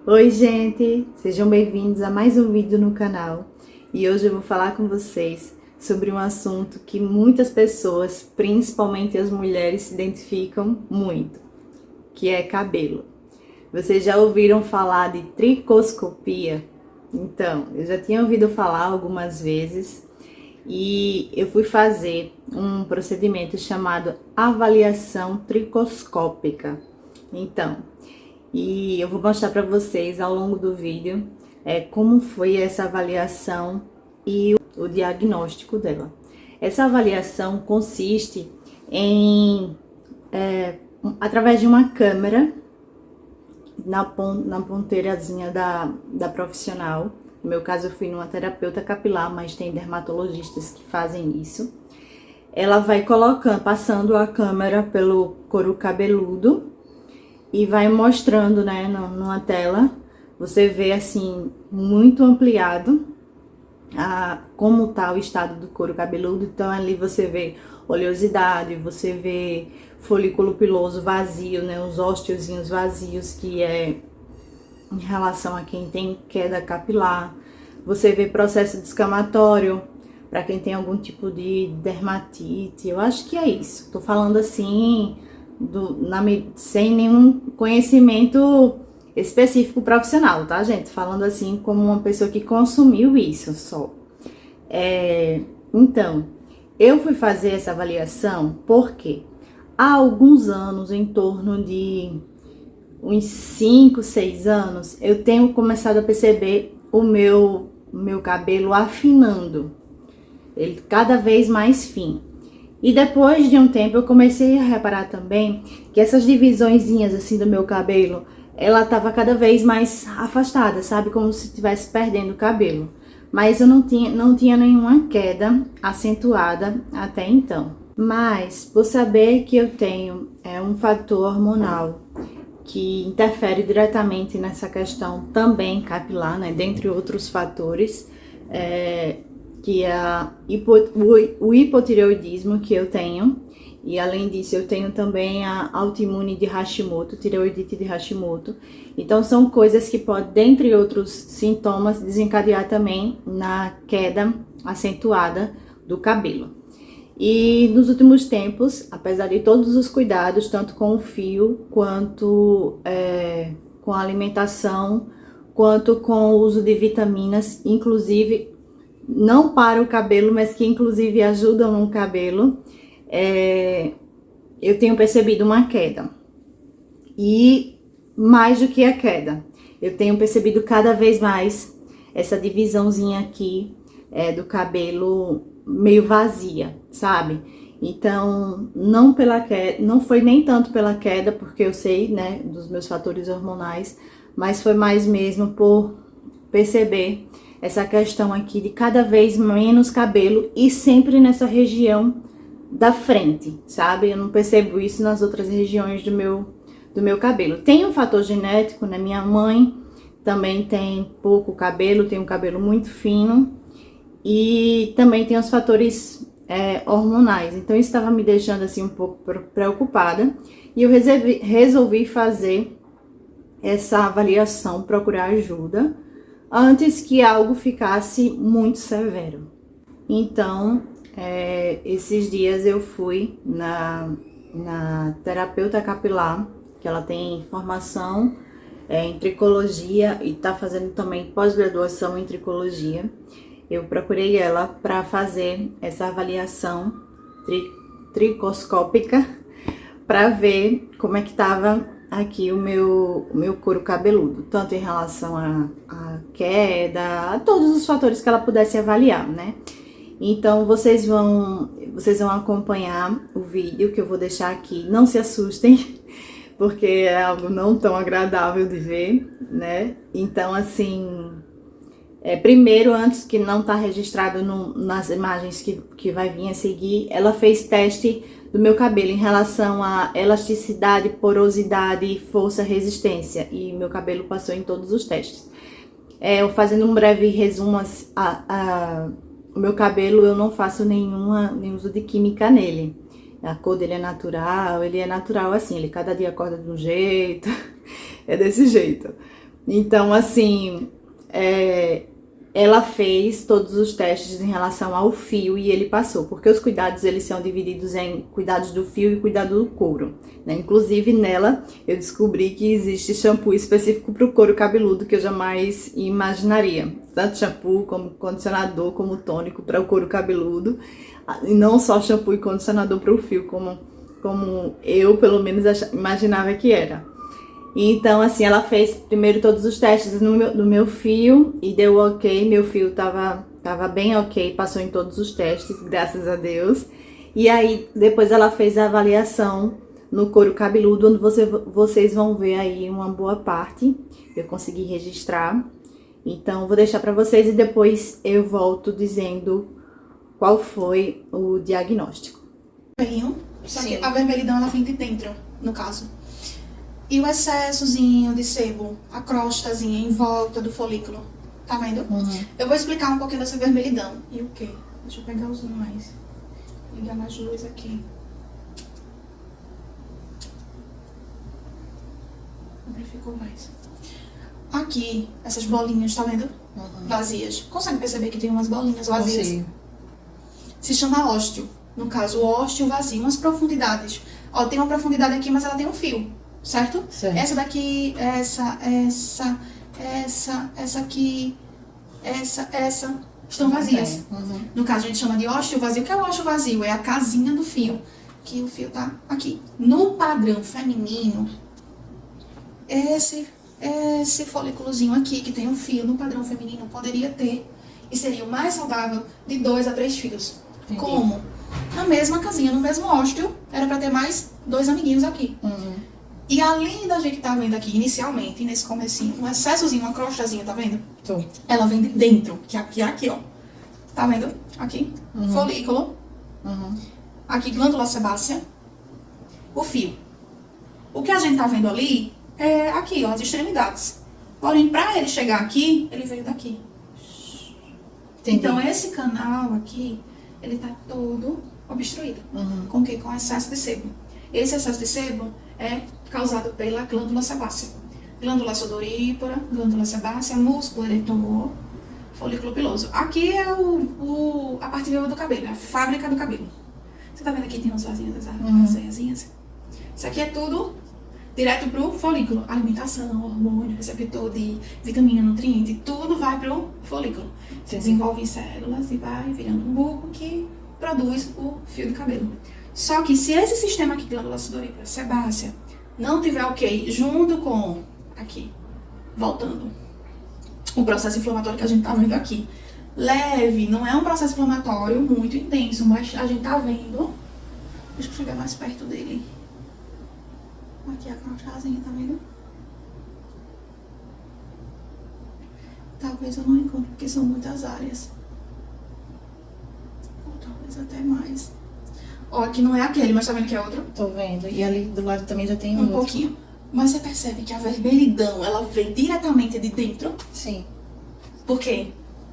Oi, gente! Sejam bem-vindos a mais um vídeo no canal. E hoje eu vou falar com vocês sobre um assunto que muitas pessoas, principalmente as mulheres, se identificam muito, que é cabelo. Vocês já ouviram falar de tricoscopia? Então, eu já tinha ouvido falar algumas vezes e eu fui fazer um procedimento chamado avaliação tricoscópica. Então, e eu vou mostrar para vocês ao longo do vídeo como foi essa avaliação e o diagnóstico dela. Essa avaliação consiste em, através de uma câmera na ponteirazinha da profissional. No meu caso, eu fui numa terapeuta capilar, mas tem dermatologistas que fazem isso. Ela vai colocando, passando a câmera pelo couro cabeludo e vai mostrando, né, numa tela. Você vê assim, muito ampliado como tá o estado do couro cabeludo. Então ali você vê oleosidade, você vê folículo piloso vazio, né, os ósteozinhos vazios, que é em relação a quem tem queda capilar. Você vê processo descamatório para quem tem algum tipo de dermatite. Eu acho que é isso. Tô falando assim sem nenhum conhecimento específico profissional, tá, gente? Falando assim como uma pessoa que consumiu isso só. Então, eu fui fazer essa avaliação porque há alguns anos, em torno de uns 5, 6 anos, eu tenho começado a perceber o meu cabelo afinando, ele cada vez mais fino. E depois de um tempo eu comecei a reparar também que essas divisõezinhas assim do meu cabelo, ela tava cada vez mais afastada, sabe? Como se estivesse perdendo o cabelo. Mas eu não tinha nenhuma queda acentuada até então. Mas por saber que eu tenho um fator hormonal que interfere diretamente nessa questão também capilar, né? Dentre outros fatores, que é o hipotireoidismo que eu tenho, e além disso eu tenho também a autoimune de Hashimoto, tireoidite de Hashimoto. Então são coisas que podem, dentre outros sintomas, desencadear também na queda acentuada do cabelo. E nos últimos tempos, apesar de todos os cuidados, tanto com o fio, quanto com a alimentação, quanto com o uso de vitaminas, inclusive não para o cabelo, mas que inclusive ajudam no cabelo, eu tenho percebido uma queda. E mais do que a queda, eu tenho percebido cada vez mais essa divisãozinha aqui do cabelo meio vazia, sabe? Então, não foi nem tanto pela queda, porque eu sei, né, dos meus fatores hormonais, mas foi mais mesmo por perceber essa questão aqui de cada vez menos cabelo e sempre nessa região da frente, sabe? Eu não percebo isso nas outras regiões do meu cabelo. Tem um fator genético, né? Minha mãe também tem pouco cabelo, tem um cabelo muito fino, e também tem os fatores hormonais. Então isso estava me deixando assim um pouco preocupada, e eu resolvi fazer essa avaliação, procurar ajuda antes que algo ficasse muito severo. Então, esses dias eu fui na terapeuta capilar, que ela tem formação em tricologia e tá fazendo também pós-graduação em tricologia. Eu procurei ela para fazer essa avaliação tricoscópica para ver como é que tava aqui o meu couro cabeludo, tanto em relação à queda, a todos os fatores que ela pudesse avaliar, né? Então vocês vão acompanhar o vídeo que eu vou deixar aqui. Não se assustem, porque é algo não tão agradável de ver, né? Então assim, primeiro, antes, que não tá registrado nas imagens que vai vir a seguir, ela fez teste do meu cabelo em relação a elasticidade, porosidade, força, resistência, e meu cabelo passou em todos os testes. Eu fazendo um breve resumo, o meu cabelo, eu não faço nenhum uso de química nele. A cor dele é natural, ele é natural assim, ele cada dia acorda de um jeito, é desse jeito. Então, assim, ela fez todos os testes em relação ao fio e ele passou, porque os cuidados eles são divididos em cuidados do fio e cuidado do couro, né? Inclusive nela eu descobri que existe shampoo específico para o couro cabeludo que eu jamais imaginaria, tanto shampoo como condicionador como tônico para o couro cabeludo, e não só shampoo e condicionador para o fio como eu pelo menos imaginava que era. Então, assim, ela fez primeiro todos os testes no meu fio e deu ok. Meu fio tava bem ok, passou em todos os testes, graças a Deus. E aí, depois ela fez a avaliação no couro cabeludo, onde vocês vão ver aí uma boa parte. Eu consegui registrar. Então, vou deixar pra vocês e depois eu volto dizendo qual foi o diagnóstico. Só que a vermelhidão, ela vem de dentro, no caso. E o excessozinho de sebo, a crostazinha em volta do folículo, tá vendo? Eu vou explicar um pouquinho dessa vermelhidão. E o quê? Deixa eu pegar os mais. Ligar mais luz aqui. Amplificou mais. Aqui, essas bolinhas, tá vendo? Vazias. Consegue perceber que tem umas bolinhas vazias? Consigo. Se chama ósteo. No caso, o ósteo vazio, umas profundidades. Ó, tem uma profundidade aqui, mas ela tem um fio. Certo? Essa daqui, essa aqui, essa estão vazias. No caso, a gente chama de ósteo vazio. O que é o ósteo vazio? É a casinha do fio, que o fio tá aqui. No padrão feminino, esse folículozinho aqui, que tem um fio, no padrão feminino, poderia ter, e seria o mais saudável, de 2 a 3 fios. Entendi. Como? Na mesma casinha, no mesmo ósteo, era pra ter mais 2 amiguinhos aqui. E além da gente tá vendo aqui, inicialmente, nesse comecinho, um excessozinho, uma crostazinha, tá vendo? Tô. Ela vem de dentro, que aqui, ó. Tá vendo? Aqui, folículo. Aqui, glândula sebácea. O fio. O que a gente tá vendo ali é aqui, ó, as extremidades. Porém, pra ele chegar aqui, ele veio daqui. Entendi. Então, esse canal aqui, ele tá todo obstruído. Com o quê? Com excesso de sebo. Esse excesso de sebo é causado pela glândula sebácea. Glândula sudorípara, glândula sebácea, músculo eretor, folículo piloso. Aqui é a parte viva do cabelo, a fábrica do cabelo. Você tá vendo aqui tem umas vasinhas, as veiazinhas? Isso aqui é tudo direto pro folículo. Alimentação, hormônio, receptor de vitamina, nutriente, tudo vai pro folículo. Se desenvolve em células e vai virando um bulbo que produz o fio do cabelo. Só que se esse sistema aqui, glândula sudorípara, sebácea, não tiver ok, junto com, aqui, voltando, o processo inflamatório que a gente tá vendo aqui, leve, não é um processo inflamatório muito intenso, mas a gente tá vendo, deixa eu chegar mais perto dele, aqui a crostazinha, tá vendo? Talvez eu não encontre, porque são muitas áreas, ou talvez até mais. Ó, aqui não é aquele, mas tá vendo que é outro? Tô vendo. E ali do lado também já tem um outro. Pouquinho. Mas você percebe que a vermelhidão, ela vem diretamente de dentro? Sim. Por quê?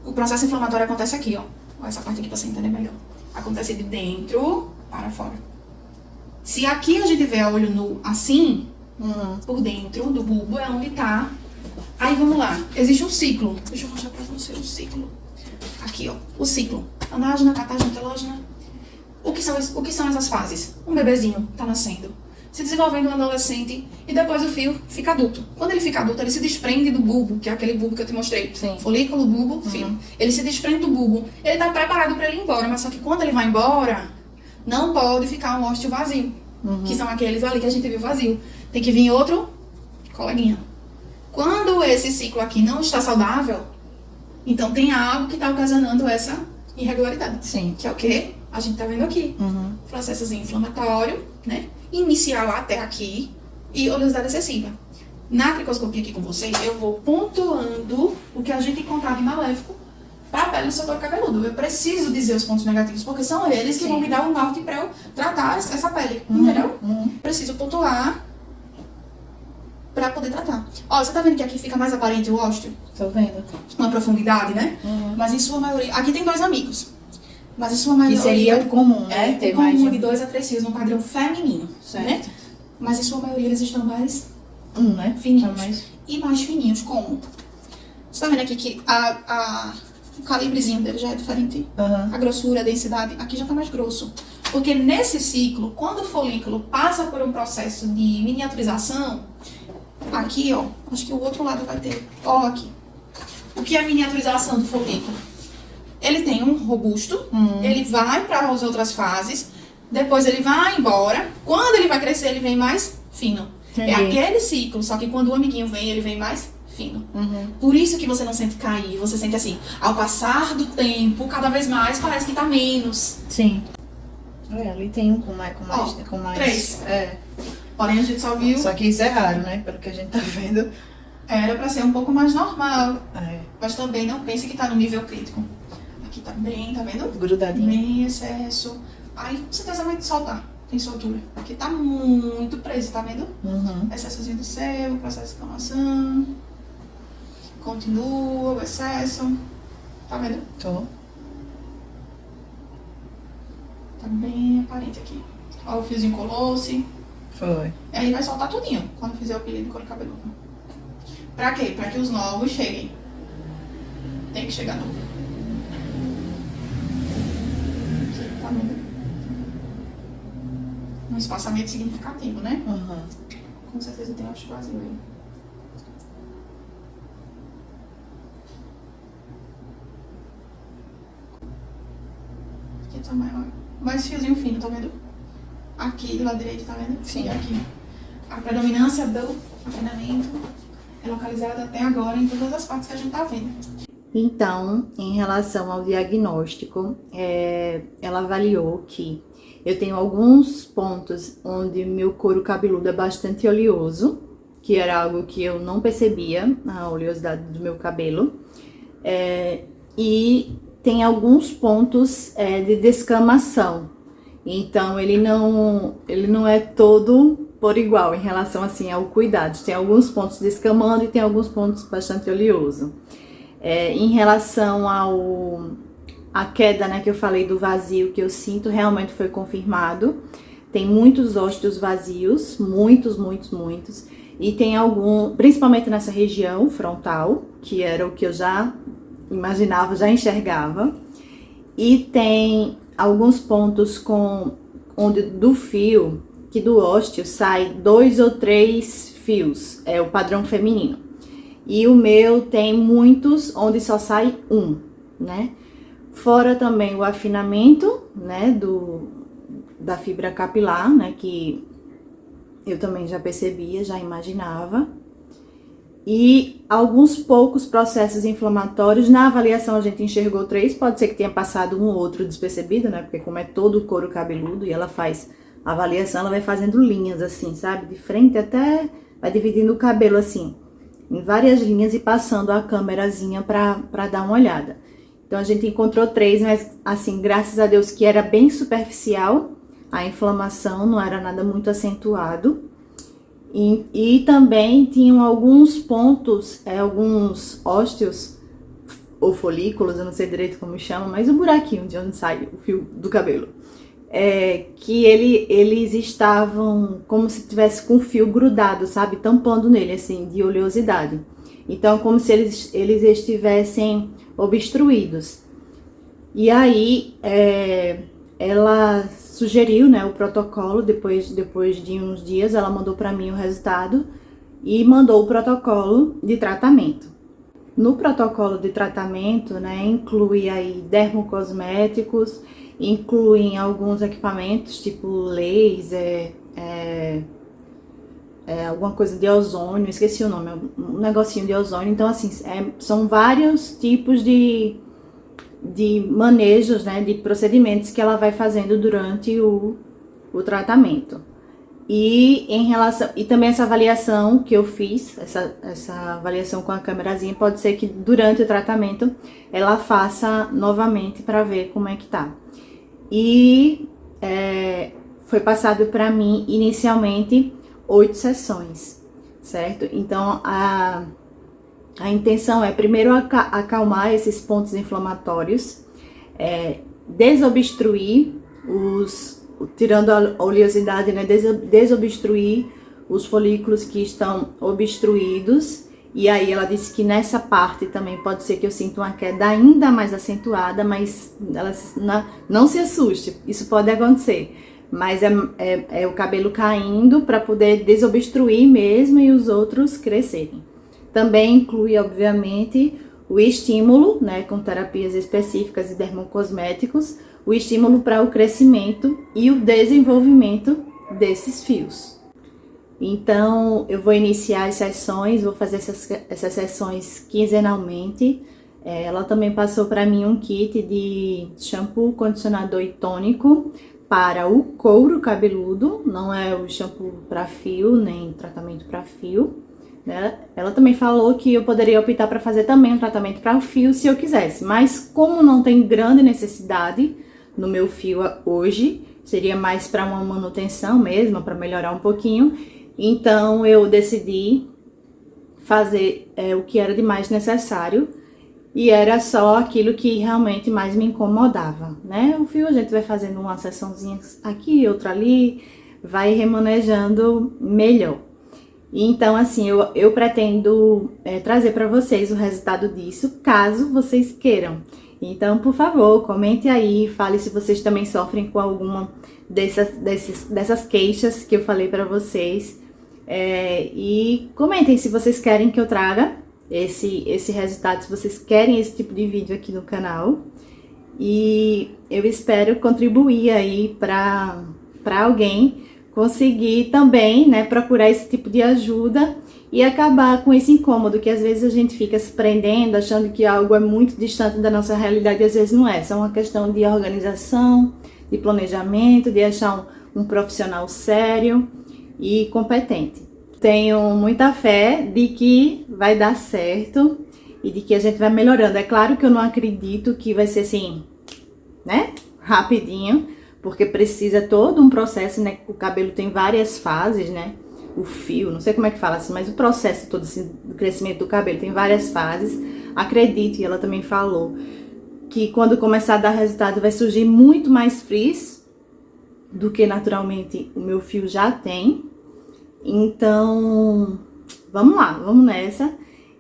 O processo inflamatório acontece aqui, ó. Ó, essa parte aqui pra você entender melhor. Acontece de dentro para fora. Se aqui a gente vê a olho nu assim, por dentro do bulbo é onde tá. Aí vamos lá. Existe um ciclo. Deixa eu mostrar pra você o ciclo. Aqui, ó. O ciclo. Anágena, catágena, telógena. O que são essas fases? Um bebezinho tá nascendo, se desenvolvendo um adolescente e depois o fio fica adulto. Quando ele fica adulto, ele se desprende do bulbo, que é aquele bulbo que eu te mostrei. Sim. Folículo, bulbo, fio. Ele se desprende do bulbo. Ele tá preparado pra ele ir embora, mas só que quando ele vai embora, não pode ficar um ósteo vazio, que são aqueles ali que a gente viu vazio. Tem que vir outro coleguinha. Quando esse ciclo aqui não está saudável, então tem algo que tá ocasionando essa irregularidade. Sim. Que é o quê? A gente tá vendo aqui. Processozinho inflamatório, né? Inicial até aqui e oleosidade excessiva. Na tricoscopia aqui com vocês, eu vou pontuando o que a gente encontrar de maléfico para a pele do seu couro cabeludo. Eu preciso dizer os pontos negativos, porque são eles que vão me dar o norte para eu tratar essa pele, entendeu? Preciso pontuar para poder tratar. Ó, você tá vendo que aqui fica mais aparente o ósteo? Tô vendo. Uma profundidade, né? Mas em sua maioria... Aqui tem 2 amigos. Mas em sua maioria... Que seria o comum, né? Ter mais de 2 a 3 fios no padrão feminino, certo? Né? Mas em sua maioria eles estão mais né? Fininhos. Mas... E mais fininhos, como? Você tá vendo aqui que o calibrezinho dele já é diferente? A grossura, a densidade, aqui já tá mais grosso. Porque nesse ciclo, quando o folículo passa por um processo de miniaturização, aqui, ó, acho que o outro lado vai ter, ó, aqui. O que é a miniaturização do folículo? Ele tem um robusto, ele vai para as outras fases, depois ele vai embora. Quando ele vai crescer, ele vem mais fino. Entendi. É aquele ciclo, só que quando o amiguinho vem, ele vem mais fino. Por isso que você não sente cair, você sente assim, ao passar do tempo, cada vez mais parece que tá menos. Sim. Ali tem um com mais. Ó, 3. É. Porém, a gente só viu. Só que isso é raro, né? Pelo que a gente tá vendo. Era pra ser um pouco mais normal. É. Mas também não pense que tá no nível crítico. Aqui tá bem, tá vendo? Grudadinho. Bem excesso. Aí com certeza vai soltar. Tem soltura. Aqui tá muito preso, tá vendo? Excessozinho do sebo, processo de inflamação. Continua o excesso. Tá vendo? Tô. Tá bem aparente aqui. Ó, o fiozinho colou-se. Foi. E aí vai soltar tudinho quando fizer o período de couro cabeludo. Pra quê? Pra que os novos cheguem. Tem que chegar novo. Aqui, tá vendo? Um espaçamento significativo, né? Com certeza tem um vazio aí. Aqui tá maior. Mais fiozinho fino, tá vendo? Aqui do lado direito, tá vendo? Sim. E aqui. A predominância do afinamento é localizada até agora em todas as partes que a gente tá vendo. Então, em relação ao diagnóstico, ela avaliou que eu tenho alguns pontos onde meu couro cabeludo é bastante oleoso, que era algo que eu não percebia, a oleosidade do meu cabelo. E tem alguns pontos de descamação. Então, ele não é todo por igual em relação assim ao cuidado. Tem alguns pontos descamando e tem alguns pontos bastante oleoso. Em relação a queda, né, que eu falei do vazio que eu sinto, realmente foi confirmado. Tem muitos ósteos vazios, muitos. E tem principalmente nessa região frontal, que era o que eu já imaginava, já enxergava. E tem alguns pontos onde do fio, que do ósteo sai 2 ou 3 fios, é o padrão feminino. E o meu tem muitos onde só sai um, né? Fora também o afinamento, né, da fibra capilar, né, que eu também já percebia, já imaginava. E alguns poucos processos inflamatórios. Na avaliação a gente enxergou 3, pode ser que tenha passado um ou outro despercebido, né, porque como é todo o couro cabeludo e ela faz a avaliação, ela vai fazendo linhas assim, sabe, de frente até, vai dividindo o cabelo assim, em várias linhas e passando a câmerazinha pra dar uma olhada. Então, a gente encontrou 3, mas, assim, graças a Deus que era bem superficial, a inflamação não era nada muito acentuado. E também tinham alguns pontos, alguns ósteos, ou folículos, eu não sei direito como chama, mas o buraquinho de onde sai o fio do cabelo. Que eles estavam como se tivesse com o fio grudado, sabe? Tampando nele, assim, de oleosidade. Então, como se eles estivessem obstruídos. E aí, ela sugeriu, né, o protocolo, depois de uns dias, ela mandou para mim o resultado e mandou o protocolo de tratamento. No protocolo de tratamento, né, inclui aí dermocosméticos, incluem alguns equipamentos, tipo laser, alguma coisa de ozônio, esqueci o nome, um negocinho de ozônio. Então, assim, são vários tipos de manejos, né, de procedimentos que ela vai fazendo durante o tratamento. E também essa avaliação que eu fiz, essa avaliação com a câmerazinha, pode ser que durante o tratamento ela faça novamente para ver como é que tá. E foi passado para mim inicialmente 8 sessões, certo? Então, a intenção é primeiro acalmar esses pontos inflamatórios, desobstruir tirando a oleosidade, né? Desobstruir os folículos que estão obstruídos. E aí ela disse que nessa parte também pode ser que eu sinta uma queda ainda mais acentuada, mas ela não se assuste, isso pode acontecer. Mas é o cabelo caindo para poder desobstruir mesmo e os outros crescerem. Também inclui, obviamente, o estímulo, né, com terapias específicas e dermocosméticos, o estímulo para o crescimento e o desenvolvimento desses fios. Então, eu vou iniciar as sessões, vou fazer essas sessões quinzenalmente. Ela também passou para mim um kit de shampoo, condicionador e tônico para o couro cabeludo, não é o shampoo para fio, nem tratamento para fio, né? Ela também falou que eu poderia optar para fazer também um tratamento para o fio se eu quisesse, mas como não tem grande necessidade no meu fio hoje, seria mais para uma manutenção mesmo, para melhorar um pouquinho, então eu decidi fazer o que era de mais necessário. E era só aquilo que realmente mais me incomodava, né? O fio a gente vai fazendo uma sessãozinha aqui, outra ali, vai remanejando melhor. Então, assim, eu pretendo trazer para vocês o resultado disso, caso vocês queiram. Então, por favor, comente aí, fale se vocês também sofrem com alguma dessas queixas que eu falei para vocês. E comentem se vocês querem que eu traga esse resultado, se vocês querem esse tipo de vídeo aqui no canal. E eu espero contribuir aí para alguém conseguir também, né, procurar esse tipo de ajuda e acabar com esse incômodo que às vezes a gente fica se prendendo, achando que algo é muito distante da nossa realidade e às vezes não é. Isso é uma questão de organização, de planejamento, de achar um profissional sério e competente. Tenho muita fé de que vai dar certo e de que a gente vai melhorando. É claro que eu não acredito que vai ser assim, né, rapidinho, porque precisa todo um processo, né, o cabelo tem várias fases, né, o fio, não sei como é que fala assim, mas o processo todo assim, do crescimento do cabelo tem várias fases. Acredito, e ela também falou, que quando começar a dar resultado vai surgir muito mais frizz do que naturalmente o meu fio já tem. Então, vamos lá, vamos nessa.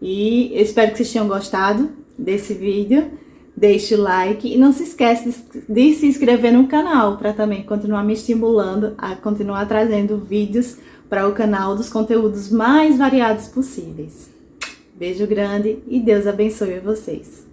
E eu espero que vocês tenham gostado desse vídeo. Deixe o like e não se esqueça de se inscrever no canal para também continuar me estimulando a continuar trazendo vídeos para o canal dos conteúdos mais variados possíveis. Beijo grande e Deus abençoe vocês.